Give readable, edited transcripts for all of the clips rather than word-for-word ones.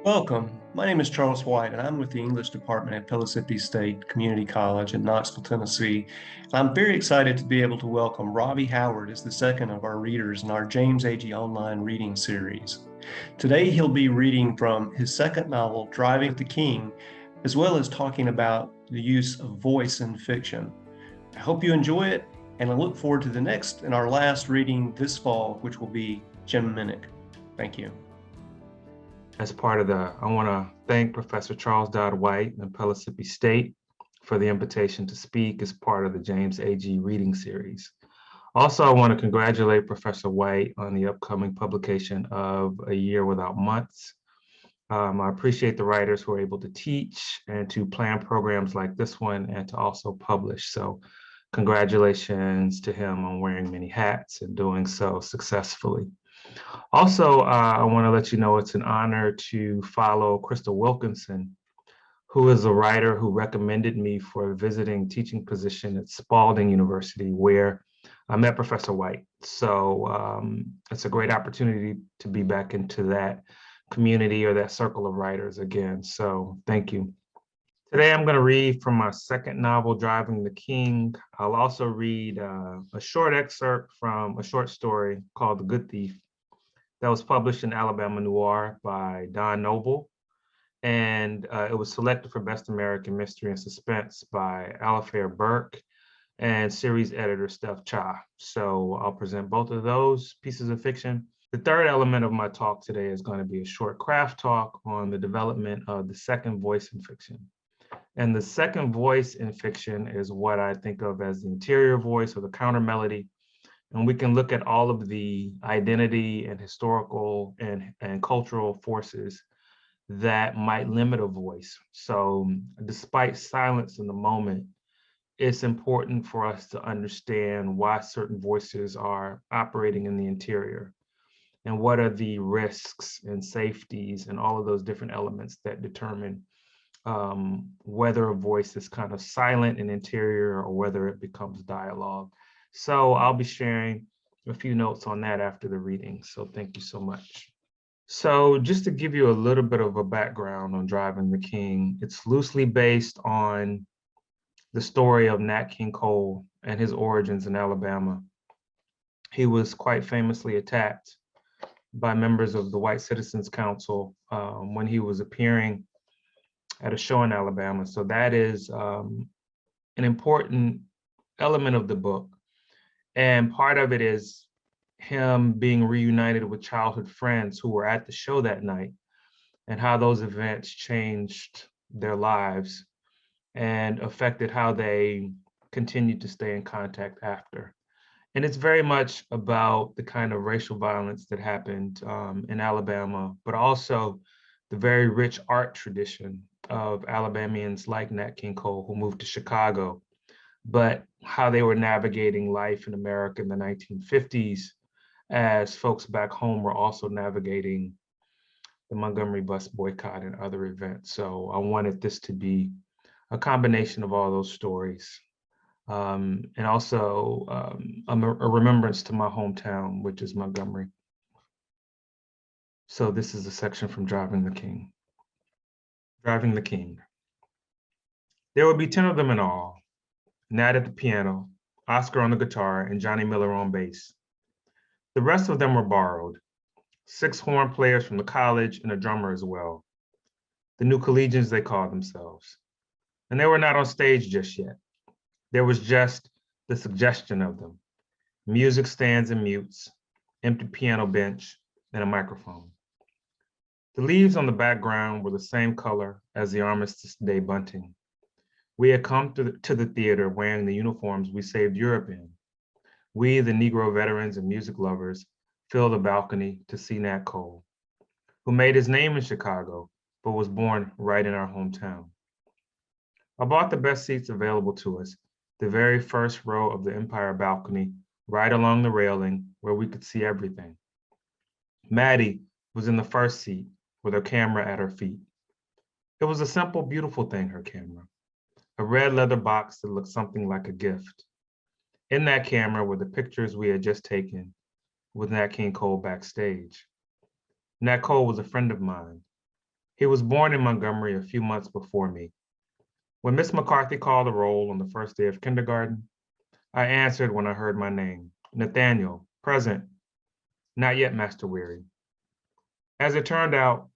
Welcome. My name is Charles White, and I'm with the English department at Pellissippi State Community College in Knoxville, Tennessee. And I'm very excited to be able to welcome Ravi Howard as the second of our readers in our James Agee online reading series. Today, he'll be reading from his second novel, Driving the King, as well as talking about the use of voice in fiction. I hope you enjoy it, and I look forward to the next and our last reading this fall, which will be Jim Minnick. Thank you. As part of I want to thank Professor Charles Dodd White and Pellissippi State for the invitation to speak as part of the James Agee reading series. Also, I want to congratulate Professor White on the upcoming publication of A Year Without Months. I appreciate the writers who are able to teach and to plan programs like this one and to also publish. So congratulations to him on wearing many hats and doing so successfully. Also, I want to let you know it's an honor to follow Crystal Wilkinson, who is a writer who recommended me for a visiting teaching position at Spalding University, where I met Professor White. So it's a great opportunity to be back into that community or that circle of writers again. So thank you. Today, I'm going to read from my second novel, Driving the King. I'll also read a short excerpt from a short story called The Good Thief that was published in Alabama Noir by Don Noble. And it was selected for Best American Mystery and Suspense by Alifair Burke and series editor Steph Cha. So I'll present both of those pieces of fiction. The third element of my talk today is going to be a short craft talk on the development of the second voice in fiction. And the second voice in fiction is what I think of as the interior voice or the counter melody. And we can look at all of the identity and historical and cultural forces that might limit a voice. So despite silence in the moment, it's important for us to understand why certain voices are operating in the interior and what are the risks and safeties and all of those different elements that determine whether a voice is kind of silent and interior or whether it becomes dialogue. So I'll be sharing a few notes on that after the reading. So thank you so much. So just to give you a little bit of a background on Driving the King, it's loosely based on the story of Nat King Cole and his origins in Alabama. He was quite famously attacked by members of the White Citizens Council when he was appearing at a show in Alabama. So that is an important element of the book. And part of it is him being reunited with childhood friends who were at the show that night and how those events changed their lives and affected how they continued to stay in contact after. And it's very much about the kind of racial violence that happened in Alabama, but also the very rich art tradition of Alabamians like Nat King Cole who moved to Chicago, but how they were navigating life in America in the 1950s as folks back home were also navigating the Montgomery bus boycott and other events. So I wanted this to be a combination of all those stories. And also a remembrance to my hometown, which is Montgomery. So this is a section from Driving the King. Driving the King. There would be 10 of them in all. Nat at the piano, Oscar on the guitar, and Johnny Miller on bass. The rest of them were borrowed. 6 horn players from the college and a drummer as well. The new collegians, they called themselves. And they were not on stage just yet. There was just the suggestion of them. Music stands and mutes, empty piano bench, and a microphone. The leaves on the background were the same color as the Armistice Day bunting. We had come to the theater wearing the uniforms we saved Europe in. We, the Negro veterans and music lovers, filled the balcony to see Nat Cole, who made his name in Chicago, but was born right in our hometown. I bought the best seats available to us, the very first row of the Empire balcony, right along the railing where we could see everything. Maddie was in the first seat with her camera at her feet. It was a simple, beautiful thing, her camera. A red leather box that looked something like a gift. In that camera were the pictures we had just taken with Nat King Cole backstage. Nat Cole was a friend of mine. He was born in Montgomery a few months before me. When Miss McCarthy called the roll on the first day of kindergarten, I answered when I heard my name. Nathaniel, present. Not yet, Master Weary. As it turned out,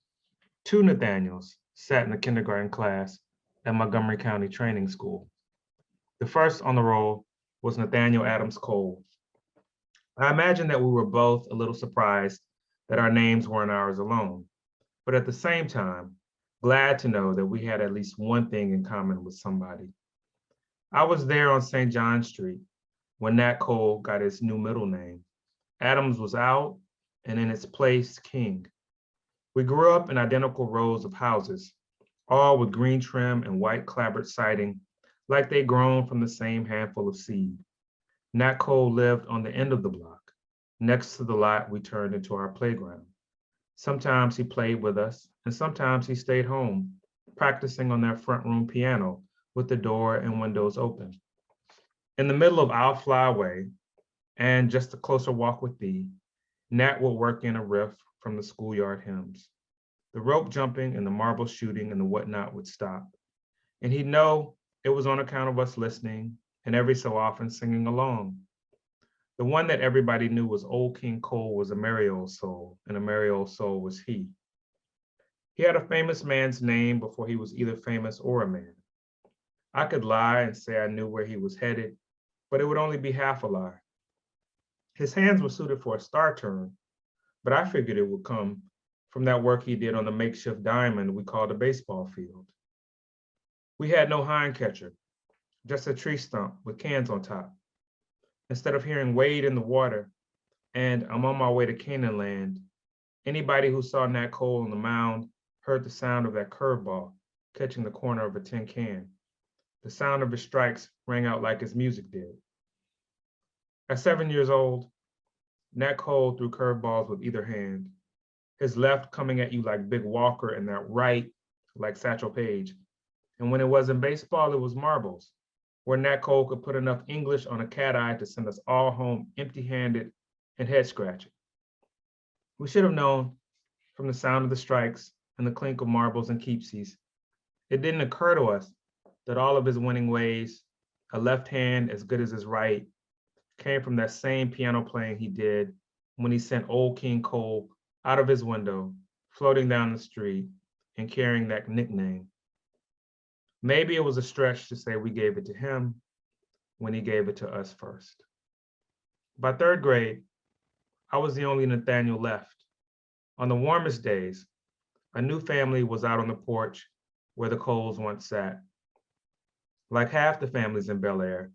two Nathaniels sat in the kindergarten class at Montgomery County Training School. The first on the roll was Nathaniel Adams Cole. I imagine that we were both a little surprised that our names weren't ours alone, but at the same time, glad to know that we had at least one thing in common with somebody. I was there on St. John Street when Nat Cole got his new middle name. Adams was out, and in its place, King. We grew up in identical rows of houses, all with green trim and white clapboard siding, like they'd grown from the same handful of seed. Nat Cole lived on the end of the block, next to the lot we turned into our playground. Sometimes he played with us, and sometimes he stayed home, practicing on that front room piano with the door and windows open. In the middle of I'll Fly Away and Just a Closer Walk with Thee, Nat would work in a riff from the schoolyard hymns. The rope jumping and the marble shooting and the whatnot would stop. And he'd know it was on account of us listening and every so often singing along. The one that everybody knew was Old King Cole was a merry old soul, and a merry old soul was he. He had a famous man's name before he was either famous or a man. I could lie and say I knew where he was headed, but it would only be half a lie. His hands were suited for a star turn, but I figured it would come from that work he did on the makeshift diamond we called a baseball field. We had no hind catcher, just a tree stump with cans on top. Instead of hearing Wade in the water and I'm on my way to Canaan land, anybody who saw Nat Cole on the mound heard the sound of that curveball catching the corner of a tin can. The sound of his strikes rang out like his music did. At 7 years old, Nat Cole threw curveballs with either hand, his left coming at you like Big Walker and that right like Satchel Paige. And when it wasn't baseball, it was marbles, where Nat Cole could put enough English on a cat eye to send us all home empty-handed and head scratching. We should have known from the sound of the strikes and the clink of marbles and keepsies. It didn't occur to us that all of his winning ways, a left hand as good as his right, came from that same piano playing he did when he sent Old King Cole out of his window, floating down the street and carrying that nickname. Maybe it was a stretch to say we gave it to him when he gave it to us first. By third grade, I was the only Nathaniel left. On the warmest days, a new family was out on the porch where the Coles once sat. Like half the families in Bel Air,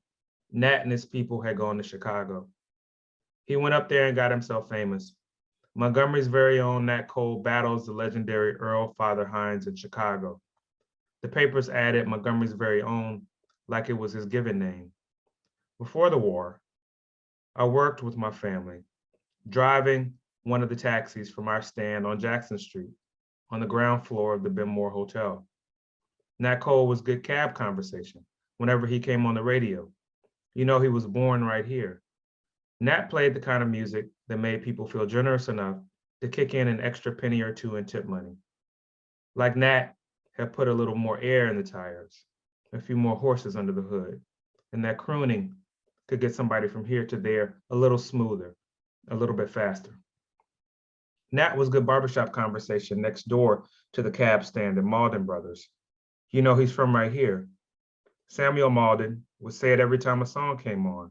Nat and his people had gone to Chicago. He went up there and got himself famous. Montgomery's very own Nat Cole battles the legendary Earl Father Hines in Chicago. The papers added Montgomery's very own like it was his given name. Before the war, I worked with my family, driving one of the taxis from our stand on Jackson Street on the ground floor of the Benmore Hotel. Nat Cole was good cab conversation whenever he came on the radio. You know, he was born right here. Nat played the kind of music that made people feel generous enough to kick in an extra penny or two in tip money. Like Nat had put a little more air in the tires, a few more horses under the hood, and that crooning could get somebody from here to there a little smoother, a little bit faster. Nat was good barbershop conversation next door to the cab stand at Malden Brothers. You know, he's from right here. Samuel Malden would say it every time a song came on,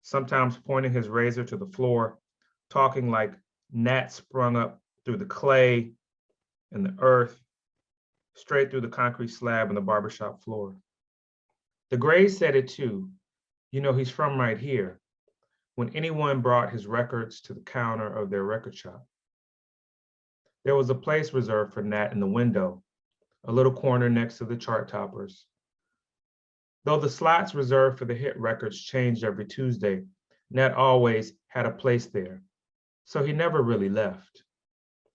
sometimes pointing his razor to the floor, talking like Nat sprung up through the clay and the earth, straight through the concrete slab on the barbershop floor. The Grays said it too. You know, he's from right here, when anyone brought his records to the counter of their record shop. There was a place reserved for Nat in the window, a little corner next to the chart toppers. Though the slots reserved for the hit records changed every Tuesday, Nat always had a place there, so he never really left,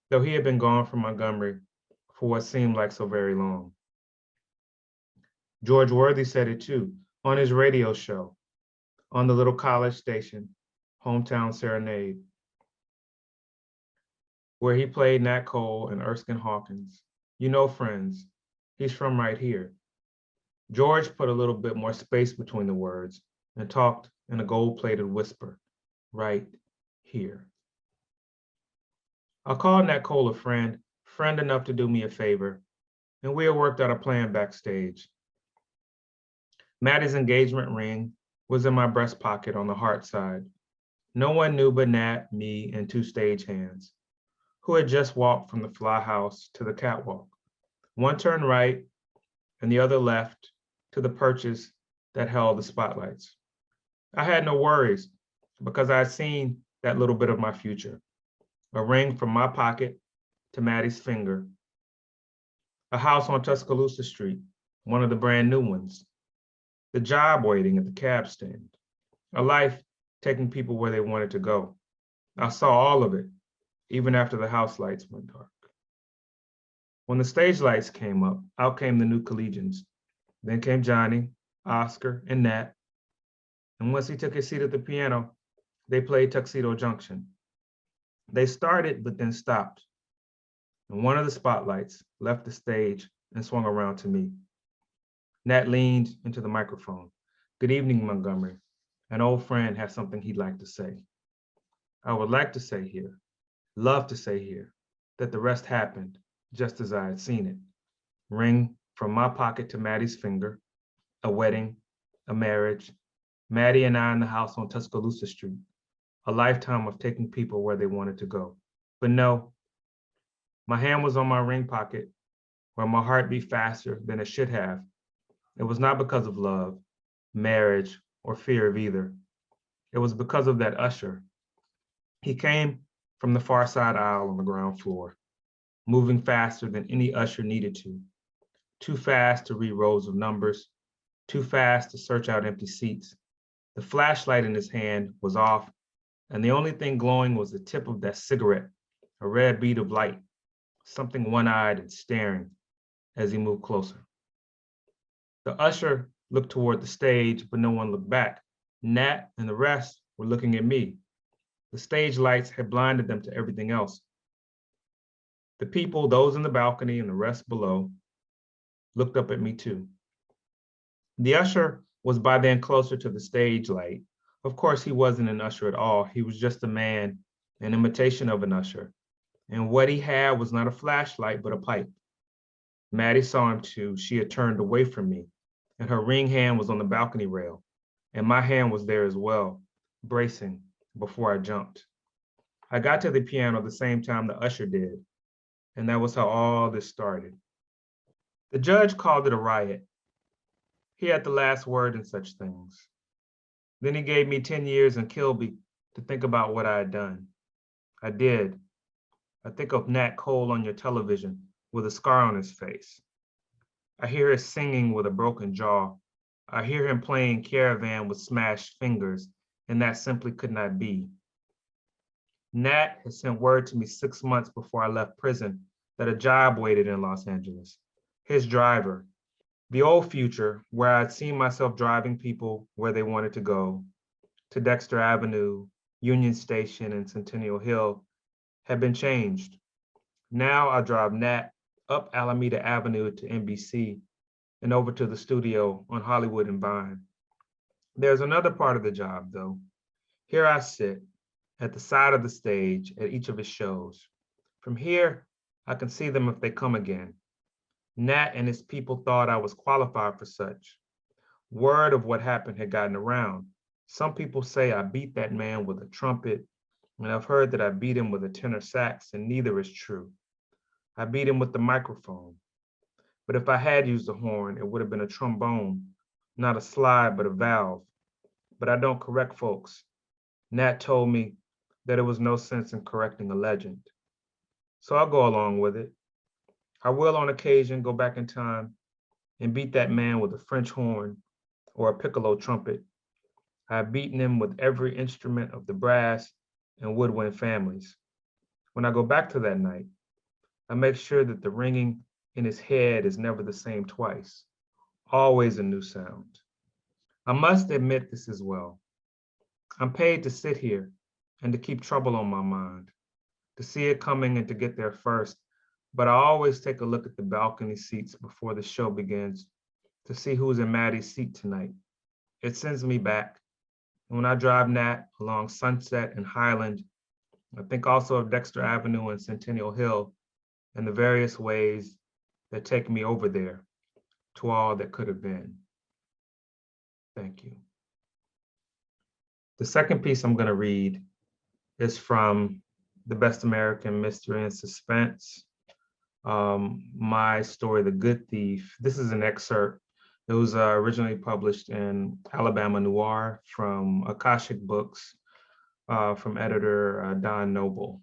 though he had been gone from Montgomery for what seemed like so very long. George Worthy said it too, on his radio show, on the little college station, Hometown Serenade, where he played Nat Cole and Erskine Hawkins. You know, friends, he's from right here. George put a little bit more space between the words and talked in a gold-plated whisper, right here. I called Nat Cole a friend enough to do me a favor, and we had worked out a plan backstage. Maddie's engagement ring was in my breast pocket on the heart side. No one knew but Nat, me, and two stagehands, who had just walked from the fly house to the catwalk. One turned right and the other left to the perches that held the spotlights. I had no worries because I had seen that little bit of my future. A ring from my pocket to Maddie's finger. A house on Tuscaloosa Street, one of the brand new ones. The job waiting at the cab stand. A life taking people where they wanted to go. I saw all of it, even after the house lights went dark. When the stage lights came up, out came the new collegians. Then came Johnny, Oscar, and Nat. And once he took his seat at the piano, they played Tuxedo Junction. They started, but then stopped. And one of the spotlights left the stage and swung around to me. Nat leaned into the microphone. Good evening, Montgomery. An old friend has something he'd like to say. I would like to say here, love to say here, that the rest happened just as I had seen it. Ring from my pocket to Maddie's finger, a wedding, a marriage, Maddie and I in the house on Tuscaloosa Street, a lifetime of taking people where they wanted to go. But no, my hand was on my ring pocket where my heart beat faster than it should have. It was not because of love, marriage, or fear of either. It was because of that usher. He came from the far side aisle on the ground floor, moving faster than any usher needed to. Too fast to read rows of numbers, too fast to search out empty seats. The flashlight in his hand was off, and the only thing glowing was the tip of that cigarette, a red bead of light, something one-eyed and staring as he moved closer. The usher looked toward the stage, but no one looked back. Nat and the rest were looking at me. The stage lights had blinded them to everything else. The people, those in the balcony and the rest below, looked up at me too. The usher was by then closer to the stage light. Of course, he wasn't an usher at all. He was just a man, an imitation of an usher. And what he had was not a flashlight, but a pipe. Maddie saw him too. She had turned away from me, and her ring hand was on the balcony rail, and my hand was there as well, bracing before I jumped. I got to the piano the same time the usher did, and that was how all this started. The judge called it a riot. He had the last word in such things. Then he gave me 10 years in Kilby to think about what I had done. I did. I think of Nat Cole on your television with a scar on his face. I hear his singing with a broken jaw. I hear him playing Caravan with smashed fingers, and that simply could not be. Nat had sent word to me 6 months before I left prison that a job waited in Los Angeles. His driver, the old future where I'd seen myself driving people where they wanted to go, to Dexter Avenue, Union Station, and Centennial Hill, had been changed. Now I drive Nat up Alameda Avenue to NBC and over to the studio on Hollywood and Vine. There's another part of the job, though. Here I sit at the side of the stage at each of his shows. From here, I can see them if they come again. Nat and his people thought I was qualified for such. Word of what happened had gotten around. Some people say I beat that man with a trumpet, and I've heard that I beat him with a tenor sax, and neither is true. I beat him with the microphone. But if I had used a horn, it would have been a trombone, not a slide, but a valve. But I don't correct folks. Nat told me that there was no sense in correcting a legend. So I'll go along with it. I will on occasion go back in time and beat that man with a French horn or a piccolo trumpet. I've beaten him with every instrument of the brass and woodwind families. When I go back to that night, I make sure that the ringing in his head is never the same twice, always a new sound. I must admit this as well. I'm paid to sit here and to keep trouble on my mind, to see it coming and to get there first, but I always take a look at the balcony seats before the show begins to see who's in Maddie's seat tonight. It sends me back. And when I drive Nat along Sunset and Highland, I think also of Dexter Avenue and Centennial Hill and the various ways that take me over there to all that could have been. Thank you. The second piece I'm going to read is from The Best American Mystery and Suspense, my story, The Good Thief. This is an excerpt. It was originally published in Alabama Noir from Akashic Books, from editor Don Noble.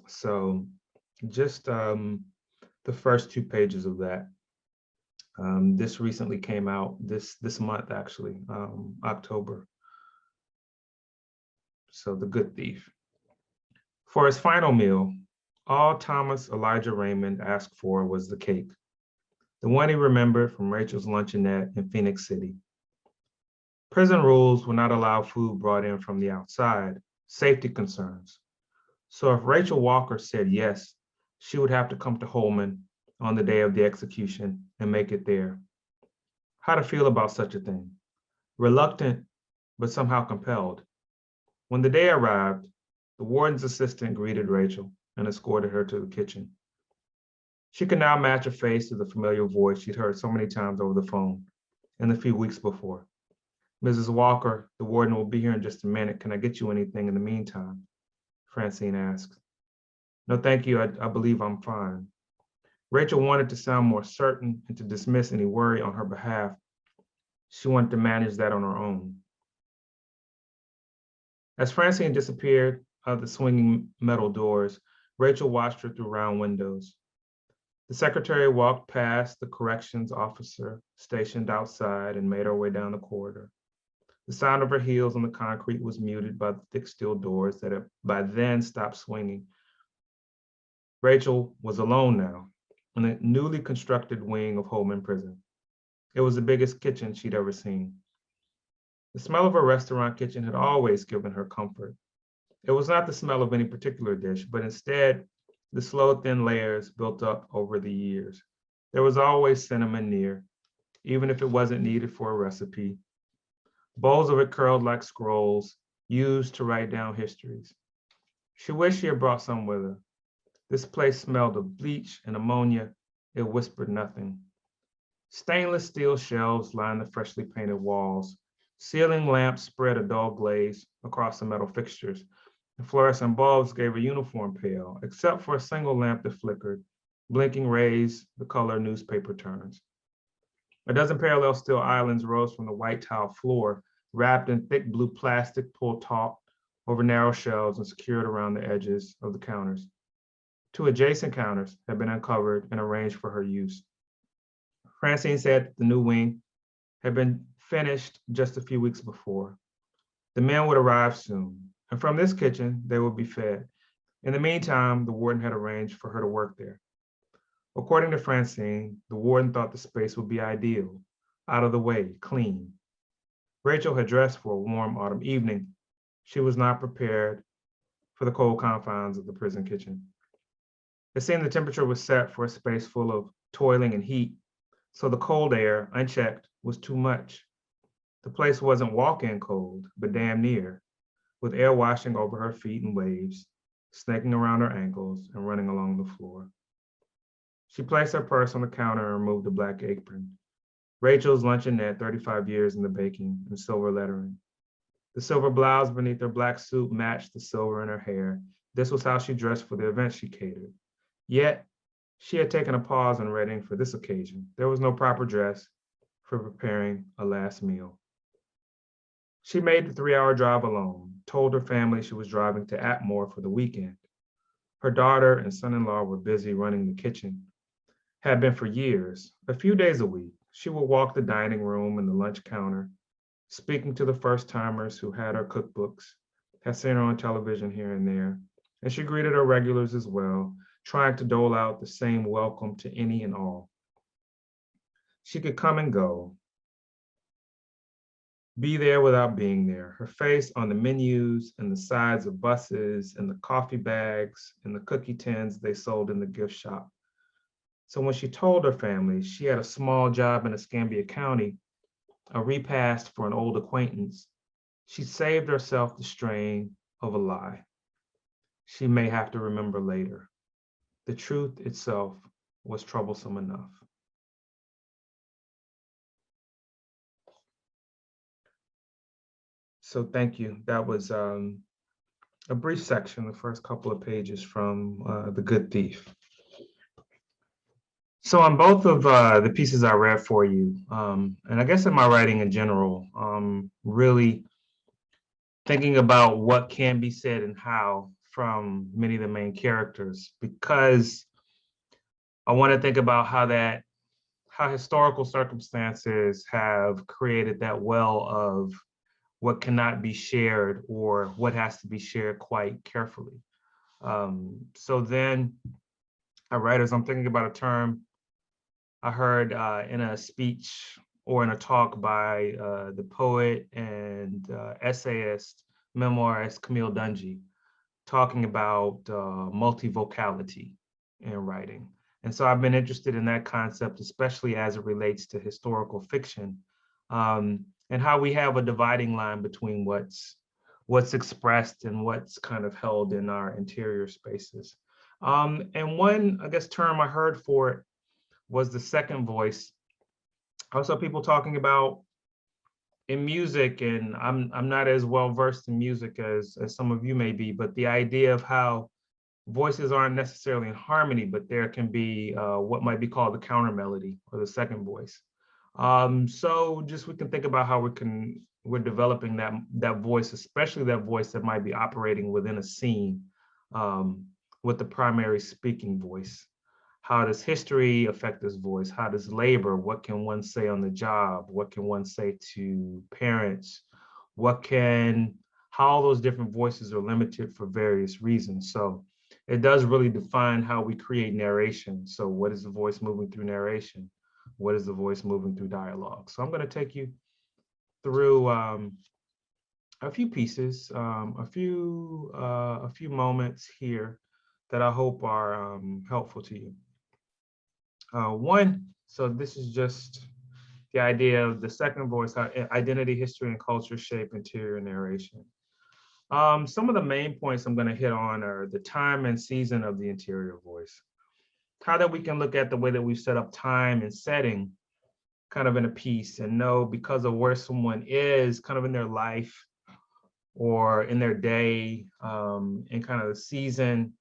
So just the first 2 pages of that. This recently came out this month, actually, October. So The Good Thief. For his final meal, all Thomas Elijah Raymond asked for was the cake, the one he remembered from Rachel's luncheonette in Phoenix City. Prison rules would not allow food brought in from the outside, safety concerns. So if Rachel Walker said yes, she would have to come to Holman on the day of the execution and make it there. How to feel about such a thing? Reluctant, but somehow compelled. When the day arrived, the warden's assistant greeted Rachel and escorted her to the kitchen. She could now match her face to the familiar voice she'd heard so many times over the phone in the few weeks before. Mrs. Walker, the warden will be here in just a minute. Can I get you anything in the meantime? Francine asked. No, thank you. I believe I'm fine. Rachel wanted to sound more certain and to dismiss any worry on her behalf. She wanted to manage that on her own. As Francine disappeared out of the swinging metal doors, Rachel watched her through round windows. The secretary walked past the corrections officer stationed outside and made her way down the corridor. The sound of her heels on the concrete was muted by the thick steel doors that had by then stopped swinging. Rachel was alone now in a newly constructed wing of Holman Prison. It was the biggest kitchen she'd ever seen. The smell of a restaurant kitchen had always given her comfort. It was not the smell of any particular dish, but instead the slow, thin layers built up over the years. There was always cinnamon near, even if it wasn't needed for a recipe. Bowls of it curled like scrolls, used to write down histories. She wished she had brought some with her. This place smelled of bleach and ammonia. It whispered nothing. Stainless steel shelves lined the freshly painted walls. Ceiling lamps spread a dull glaze across the metal fixtures. The fluorescent bulbs gave a uniform pale, except for a single lamp that flickered, blinking rays the color newspaper turns. A dozen parallel steel islands rose from the white tile floor, wrapped in thick blue plastic pulled taut over narrow shelves and secured around the edges of the counters. 2 adjacent counters had been uncovered and arranged for her use. Francine said the new wing had been finished just a few weeks before. The men would arrive soon, and from this kitchen, they would be fed. In the meantime, the warden had arranged for her to work there. According to Francine, the warden thought the space would be ideal, out of the way, clean. Rachel had dressed for a warm autumn evening. She was not prepared for the cold confines of the prison kitchen. It seemed the temperature was set for a space full of toiling and heat, so the cold air, unchecked, was too much. The place wasn't walk-in cold, but damn near, with air washing over her feet in waves, snaking around her ankles and running along the floor. She placed her purse on the counter and removed the black apron. Rachel's luncheonette, 35 years in the baking, and silver lettering. The silver blouse beneath her black suit matched the silver in her hair. This was how she dressed for the event she catered. Yet, she had taken a pause in Reading for this occasion. There was no proper dress for preparing a last meal. She made the 3-hour drive alone, told her family she was driving to Atmore for the weekend. Her daughter and son-in-law were busy running the kitchen, had been for years. A few days a week, she would walk the dining room and the lunch counter, speaking to the first-timers who had her cookbooks, had seen her on television here and there, and she greeted her regulars as well, trying to dole out the same welcome to any and all. She could come and go, be there without being there, her face on the menus and the sides of buses and the coffee bags and the cookie tins they sold in the gift shop. So when she told her family she had a small job in Escambia County, a repast for an old acquaintance, she saved herself the strain of a lie she may have to remember later. The truth itself was troublesome enough. So thank you. That was a brief section, the first couple of pages from The Good Thief. So on both of the pieces I read for you, and I guess in my writing in general, really thinking about what can be said and how from many of the main characters, because I want to think about how historical circumstances have created that well of what cannot be shared or what has to be shared quite carefully. So then I write as I'm thinking about a term I heard in a speech or in a talk by the poet and essayist, memoirist Camille Dungy, talking about multivocality in writing. And so I've been interested in that concept, especially as it relates to historical fiction, and how we have a dividing line between what's expressed and what's kind of held in our interior spaces. And one, I guess, term I heard for it was the second voice. I saw people talking about in music, and I'm not as well versed in music as some of you may be, but the idea of how voices aren't necessarily in harmony, but there can be what might be called the counter melody or the second voice. So just we can think about how we're developing that voice, especially that voice that might be operating within a scene with the primary speaking voice. How does history affect this voice? How does labor? What can one say on the job? What can one say to parents? How all those different voices are limited for various reasons. So it does really define how we create narration. So what is the voice moving through narration? What is the voice moving through dialogue? So I'm going to take you through a few pieces, a few moments here that I hope are helpful to you. So this is just the idea of the second voice, how identity, history, and culture shape interior narration. Some of the main points I'm going to hit on are the time and season of the interior voice. How that we can look at the way that we've set up time and setting kind of in a piece and know because of where someone is kind of in their life or in their day and kind of the season,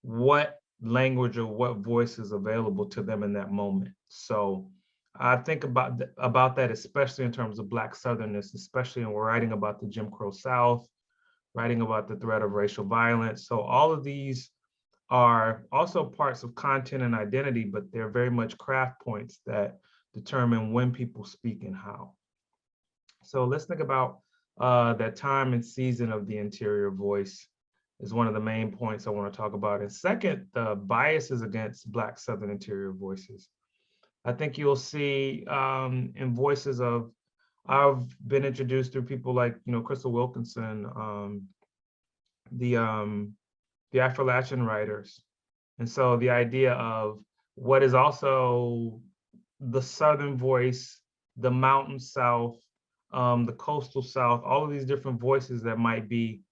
what language or what voice is available to them in that moment. So I think about that, especially in terms of Black Southernness, especially when we're writing about the Jim Crow South, writing about the threat of racial violence. So all of these are also parts of content and identity, but they're very much craft points that determine when people speak and how. So let's think about that time and season of the interior voice is one of the main points I want to talk about. And second, the biases against Black Southern interior voices. I think you'll see in voices of, I've been introduced through people like, Crystal Wilkinson, the Appalachian writers. And so the idea of what is also the Southern voice, the Mountain South, the Coastal South, all of these different voices that might be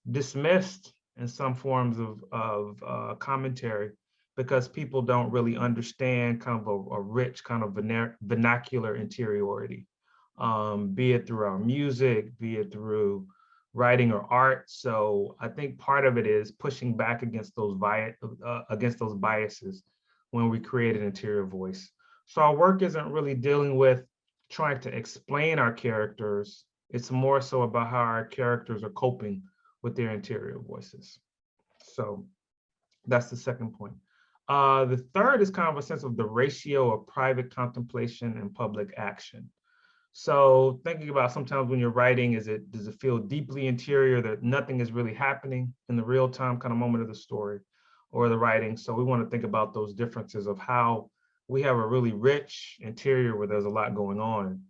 dismissed in some forms of commentary because people don't really understand kind of a rich kind of vernacular interiority, be it through our music, be it through writing or art. So I think part of it is pushing back against those biases when we create an interior voice. So our work isn't really dealing with trying to explain our characters. It's more so about how our characters are coping with their interior voices. So that's the second point. The third is kind of a sense of the ratio of private contemplation and public action. So thinking about sometimes when you're writing, does it feel deeply interior that nothing is really happening in the real time kind of moment of the story or the writing? So we want to think about those differences of how we have a really rich interior where there's a lot going on,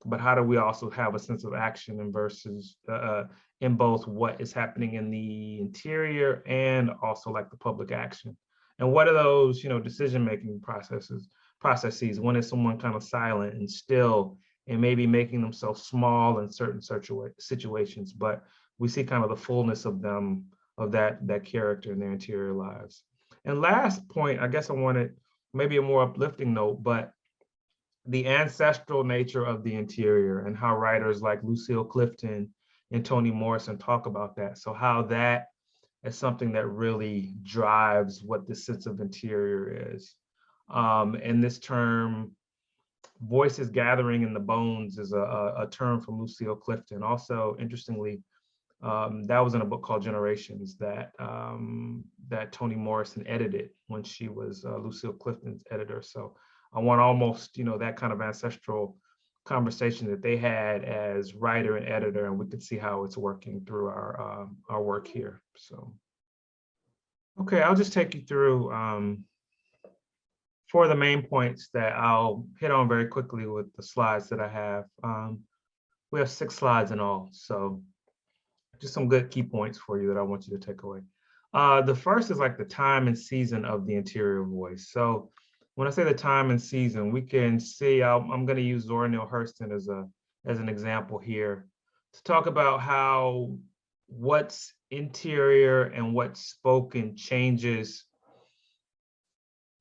but how do we also have a sense of action and versus in both what is happening in the interior and also like the public action? And what are those, decision-making processes when is someone kind of silent and still and maybe making themselves small in certain situations, but we see kind of the fullness of them, of that character in their interior lives. And last point, I guess I wanted maybe a more uplifting note, but the ancestral nature of the interior and how writers like Lucille Clifton and Toni Morrison talk about that. So how that is something that really drives what the sense of interior is. And this term, voices gathering in the bones, is a term from Lucille Clifton. Also, interestingly, that was in a book called Generations that Toni Morrison edited when she was Lucille Clifton's editor. So I want almost, that kind of ancestral conversation that they had as writer and editor, and we can see how it's working through our work here. So, okay, I'll just take you through four of the main points that I'll hit on very quickly with the slides that I have. We have 6 slides in all, so just some good key points for you that I want you to take away. The first is like the time and season of the interior voice. So when I say the time and season, we can see, I'm going to use Zora Neale Hurston as an example here to talk about how what's interior and what's spoken changes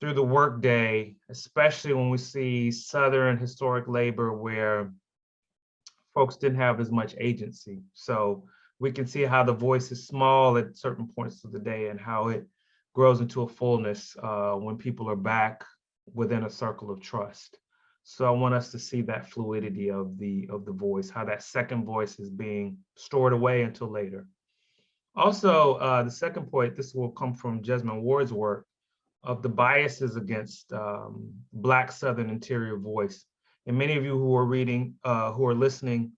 through the workday, especially when we see Southern historic labor where folks didn't have as much agency. So we can see how the voice is small at certain points of the day and how it grows into a fullness when people are back within a circle of trust. So I want us to see that fluidity of the voice, how that second voice is being stored away until later. Also, the second point, this will come from Jesmyn Ward's work, of the biases against Black Southern interior voice. And many of you who are reading, who are listening,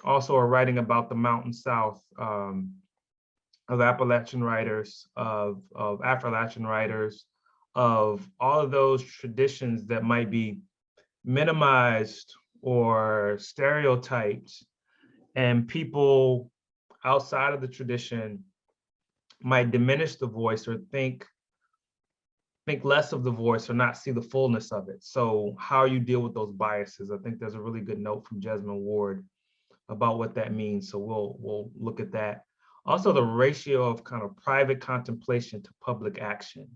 also are writing about the Mountain South, of Appalachian writers, of Afro-Latin writers, of all of those traditions that might be minimized or stereotyped, and people outside of the tradition might diminish the voice or think less of the voice or not see the fullness of it. So how you deal with those biases, I think there's a really good note from Jesmyn Ward about what that means. So we'll look at that. Also, the ratio of kind of private contemplation to public action.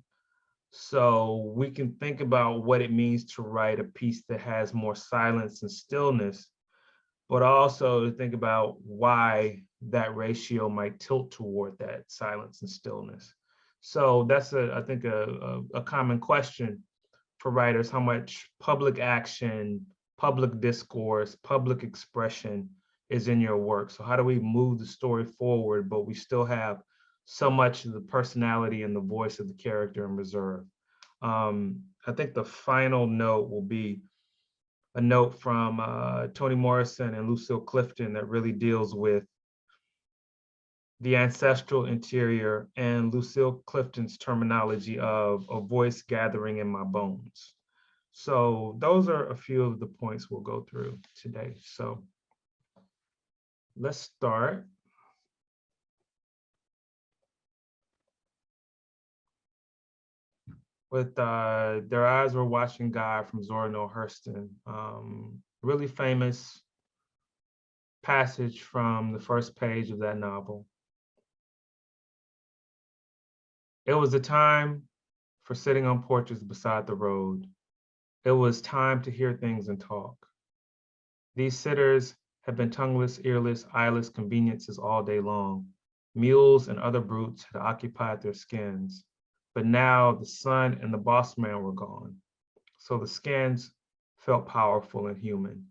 So we can think about what it means to write a piece that has more silence and stillness, but also to think about why that ratio might tilt toward that silence and stillness. So that's, I think, a common question for writers: how much public action, public discourse, public expression is in your work? So how do we move the story forward, but we still have so much of the personality and the voice of the character in reserve? I think the final note will be a note from Toni Morrison and Lucille Clifton that really deals with the ancestral interior and Lucille Clifton's terminology of a voice gathering in my bones. So those are a few of the points we'll go through today. So let's start. With Their Eyes Were Watching God from Zora Neale Hurston. Really famous passage from the first page of that novel. It was a time for sitting on porches beside the road. It was time to hear things and talk. These sitters had been tongueless, earless, eyeless conveniences all day long. Mules and other brutes had occupied their skins, but now the sun and the boss man were gone. So the skins felt powerful and human.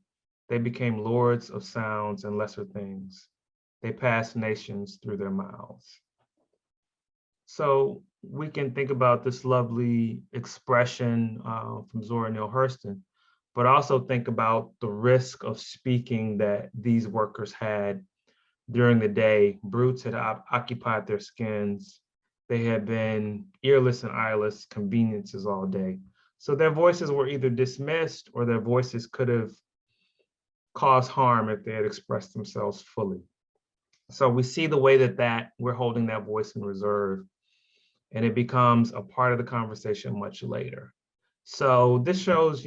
They became lords of sounds and lesser things. They passed nations through their mouths. So we can think about this lovely expression from Zora Neale Hurston, but also think about the risk of speaking that these workers had during the day. Brutes had occupied their skins. They had been earless and eyeless conveniences all day. So their voices were either dismissed or their voices could have caused harm if they had expressed themselves fully. So we see the way that we're holding that voice in reserve and it becomes a part of the conversation much later. So this shows,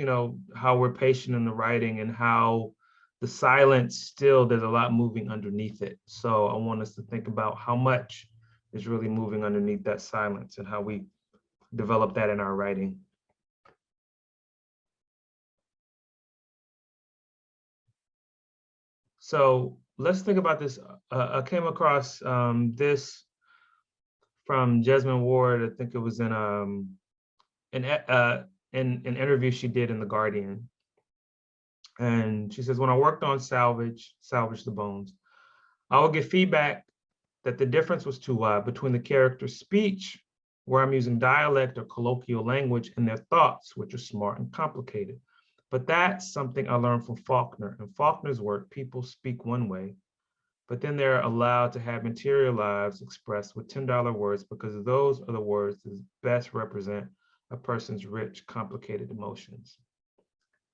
how we're patient in the writing and how the silence still, there's a lot moving underneath it. So I want us to think about how much is really moving underneath that silence and how we develop that in our writing. So let's think about this. I came across this from Jesmyn Ward. I think it was in an interview she did in The Guardian. And she says, when I worked on Salvage the Bones, I would get feedback that the difference was too wide between the character's speech, where I'm using dialect or colloquial language, and their thoughts, which are smart and complicated. But that's something I learned from Faulkner. In Faulkner's work, people speak one way, but then they're allowed to have interior lives expressed with $10 words because those are the words that best represent a person's rich, complicated emotions.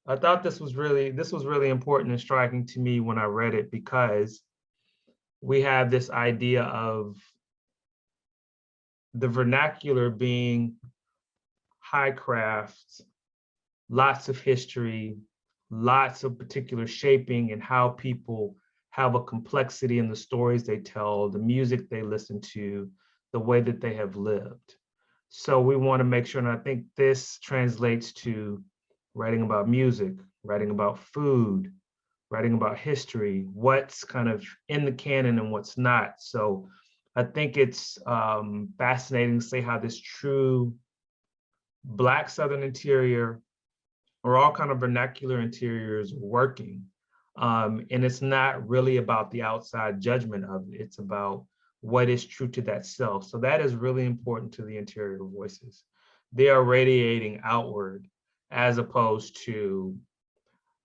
I thought this was really important and striking to me when I read it, because we have this idea of the vernacular being high craft, lots of history, lots of particular shaping and how people have a complexity in the stories they tell, the music they listen to, the way that they have lived. So we want to make sure, and I think this translates to writing about music, writing about food, writing about history, what's kind of in the canon and what's not. So I think it's fascinating to see how this true Black Southern interior or all kind of vernacular interiors working. And it's not really about the outside judgment of it. It's about what is true to that self. So that is really important to the interior voices. They are radiating outward as opposed to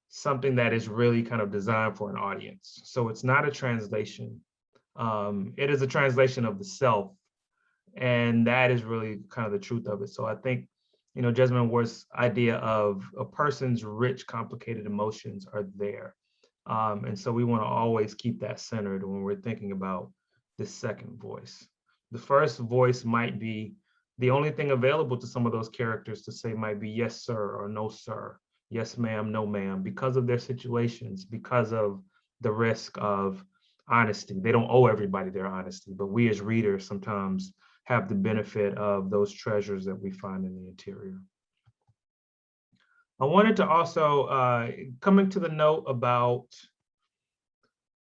something that is really kind of designed for an audience. So it's not a translation. It is a translation of the self. And that is really kind of the truth of it. So I think, Jesmyn Ward's idea of a person's rich, complicated emotions are there. And so we want to always keep that centered when we're thinking about this second voice. The first voice might be the only thing available to some of those characters to say might be yes, sir, or no, sir, yes, ma'am, no, ma'am, because of their situations, because of the risk of honesty. They don't owe everybody their honesty, but we as readers sometimes have the benefit of those treasures that we find in the interior. I wanted to also, coming to the note about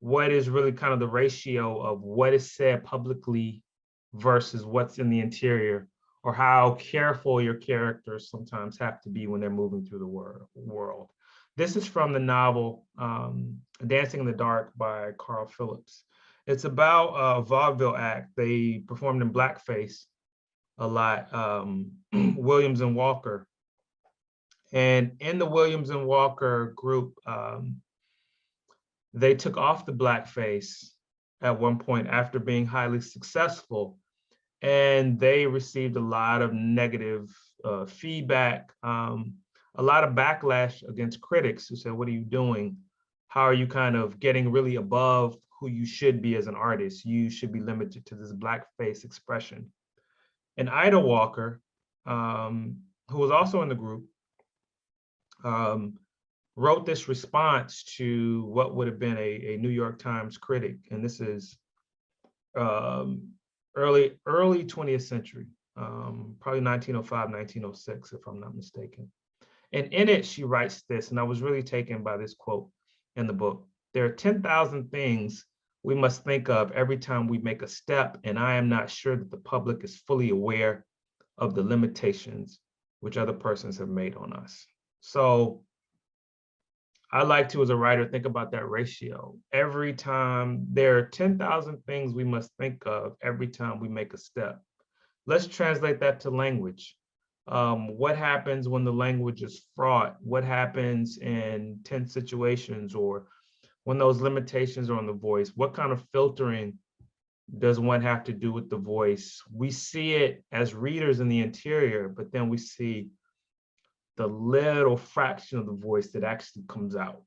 what is really kind of the ratio of what is said publicly versus what's in the interior, or how careful your characters sometimes have to be when they're moving through the world. This is from the novel Dancing in the Dark by Caryl Phillips. It's about a vaudeville act. They performed in blackface a lot, Williams and Walker. And in the Williams and Walker group, they took off the blackface at one point after being highly successful. And they received a lot of negative feedback, a lot of backlash against critics who said, what are you doing? How are you kind of getting really above who you should be as an artist? You should be limited to this blackface expression. And Ida Walker, who was also in the group, wrote this response to what would have been a New York Times critic. And this is early 20th century, probably 1905, 1906, if I'm not mistaken. And in it, she writes this, and I was really taken by this quote in the book. There are 10,000 things we must think of every time we make a step, and I am not sure that the public is fully aware of the limitations which other persons have made on us. So I like to, as a writer, think about that ratio. Every time, there are 10,000 things we must think of every time we make a step. Let's translate that to language. What happens when the language is fraught? What happens in tense situations, or when those limitations are on the voice? What kind of filtering does one have to do with the voice? We see it as readers in the interior, but then we see the little fraction of the voice that actually comes out.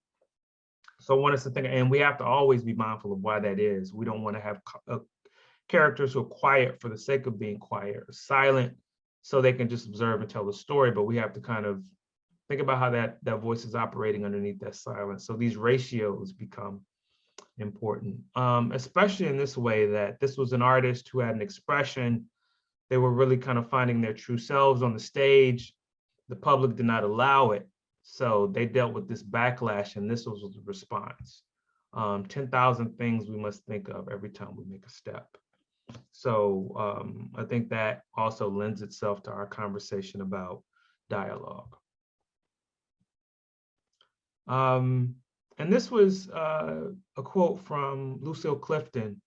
So I want us to think, and we have to always be mindful of why that is. We don't want to have characters who are quiet for the sake of being quiet, or silent so they can just observe and tell the story, but we have to kind of think about how that voice is operating underneath that silence. So these ratios become important, especially in this way, that this was an artist who had an expression. They were really kind of finding their true selves on the stage. The public did not allow it. So they dealt with this backlash, and this was the response. 10,000 things we must think of every time we make a step. So I think that also lends itself to our conversation about dialogue. And this was a quote from Lucille Clifton.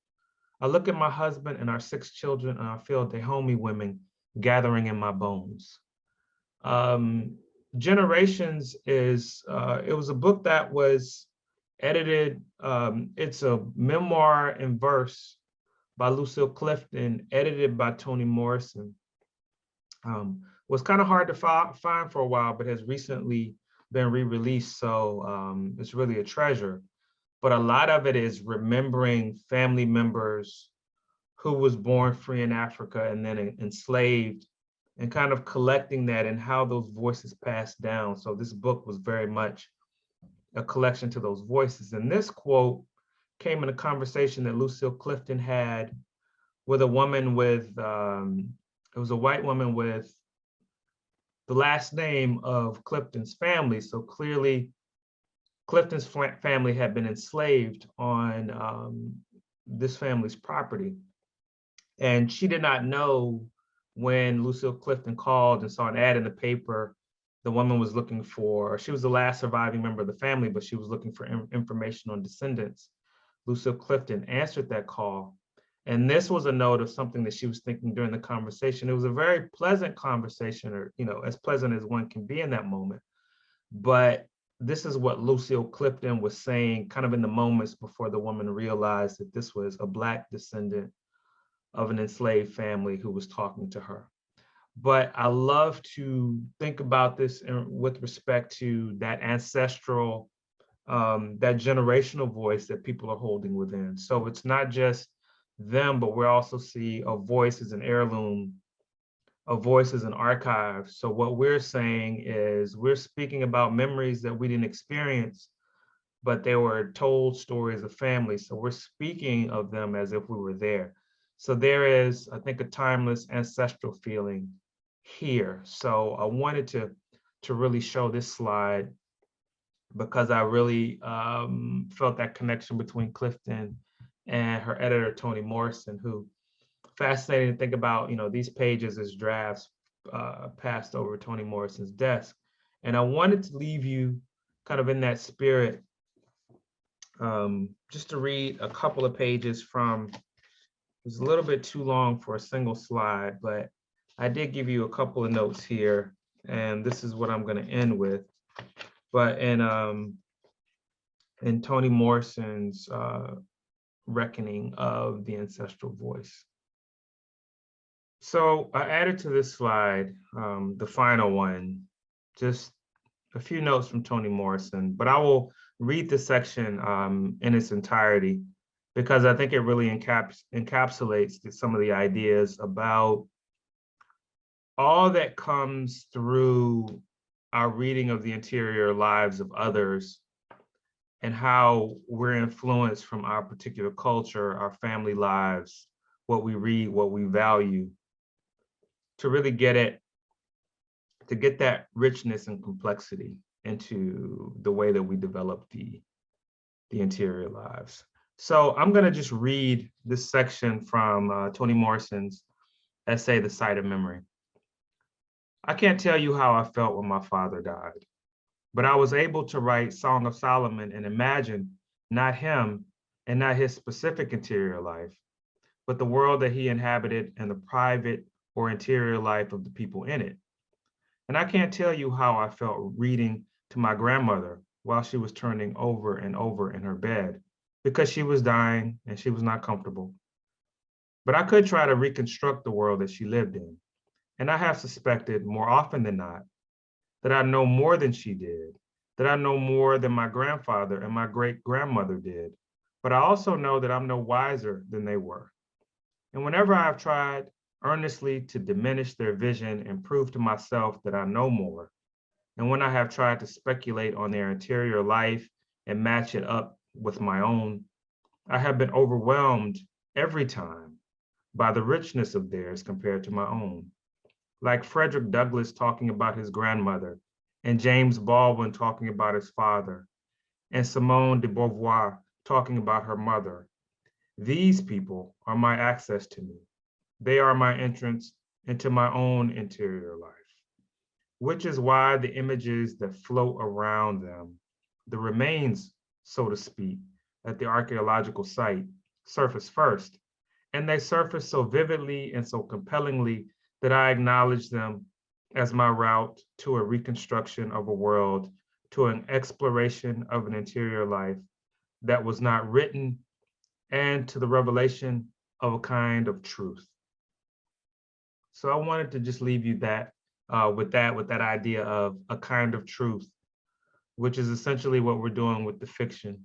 I look at my husband and our 6 children, and I feel Dahomey women gathering in my bones. Generations is, it was a book that was edited. It's a memoir in verse by Lucille Clifton, edited by Toni Morrison. Was kind of hard to find for a while, but has recently been re-released, so it's really a treasure. But a lot of it is remembering family members who was born free in Africa and then enslaved, and kind of collecting that and how those voices passed down. So this book was very much a collection to those voices. And this quote came in a conversation that Lucille Clifton had with a woman with, it was a white woman with the last name of Clifton's family. So clearly Clifton's family had been enslaved on this family's property. And she did not know, when Lucille Clifton called and saw an ad in the paper, the woman was looking for, she was the last surviving member of the family, but she was looking for information on descendants. Lucille Clifton answered that call. And this was a note of something that she was thinking during the conversation. It was a very pleasant conversation, or, you know, as pleasant as one can be in that moment. But this is what Lucille Clifton was saying kind of in the moments before the woman realized that this was a Black descendant of an enslaved family who was talking to her. But I love to think about this with respect to that ancestral, that generational voice that people are holding within. So it's not just them, but we also see a voice as an heirloom, a voice as an archive. So what we're saying is we're speaking about memories that we didn't experience, but they were told stories of family. So we're speaking of them as if we were there. So there is, I think, a timeless ancestral feeling here. So I wanted to really show this slide because I really felt that connection between Clifton and her editor, Toni Morrison, who, fascinating to think about, you know, these pages as drafts passed over Toni Morrison's desk. And I wanted to leave you kind of in that spirit, just to read a couple of pages from, it's a little bit too long for a single slide, but I did give you a couple of notes here, and this is what I'm going to end with. But in Toni Morrison's reckoning of the ancestral voice. So I added to this slide, the final one, just a few notes from Toni Morrison, but I will read this section in its entirety, because I think it really encapsulates some of the ideas about all that comes through our reading of the interior lives of others, and how we're influenced from our particular culture, our family lives, what we read, what we value, to really get that richness and complexity into the way that we develop the interior lives. So I'm going to just read this section from Toni Morrison's essay, The Site of Memory. I can't tell you how I felt when my father died, but I was able to write Song of Solomon and imagine not him and not his specific interior life, but the world that he inhabited and the private or interior life of the people in it. And I can't tell you how I felt reading to my grandmother while she was turning over and over in her bed, because she was dying and she was not comfortable. But I could try to reconstruct the world that she lived in. And I have suspected more often than not that I know more than she did, that I know more than my grandfather and my great grandmother did. But I also know that I'm no wiser than they were. And whenever I've tried earnestly to diminish their vision and prove to myself that I know more, and when I have tried to speculate on their interior life and match it up with my own, I have been overwhelmed every time by the richness of theirs compared to my own. Like Frederick Douglass talking about his grandmother, and James Baldwin talking about his father, and Simone de Beauvoir talking about her mother. These people are my access to me. They are my entrance into my own interior life, which is why the images that float around them, the remains, so to speak, at the archaeological site, surface first. And they surface so vividly and so compellingly that I acknowledge them as my route to a reconstruction of a world, to an exploration of an interior life that was not written, and to the revelation of a kind of truth. So I wanted to just leave you with that idea of a kind of truth, which is essentially what we're doing with the fiction.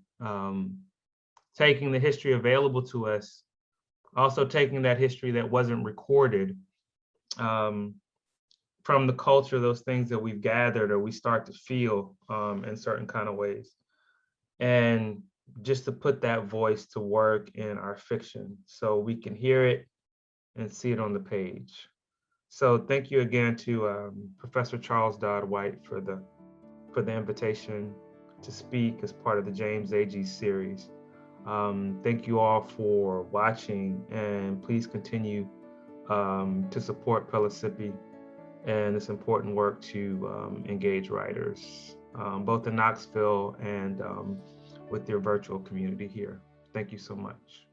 Taking the history available to us, also taking that history that wasn't recorded from the culture, those things that we've gathered or we start to feel in certain kind of ways. And just to put that voice to work in our fiction so we can hear it and see it on the page. So thank you again to Professor Charles Dodd White for the invitation to speak as part of the James Agee series. Thank you all for watching, and please continue to support Pellissippi and this important work to engage writers, both in Knoxville and with your virtual community here. Thank you so much.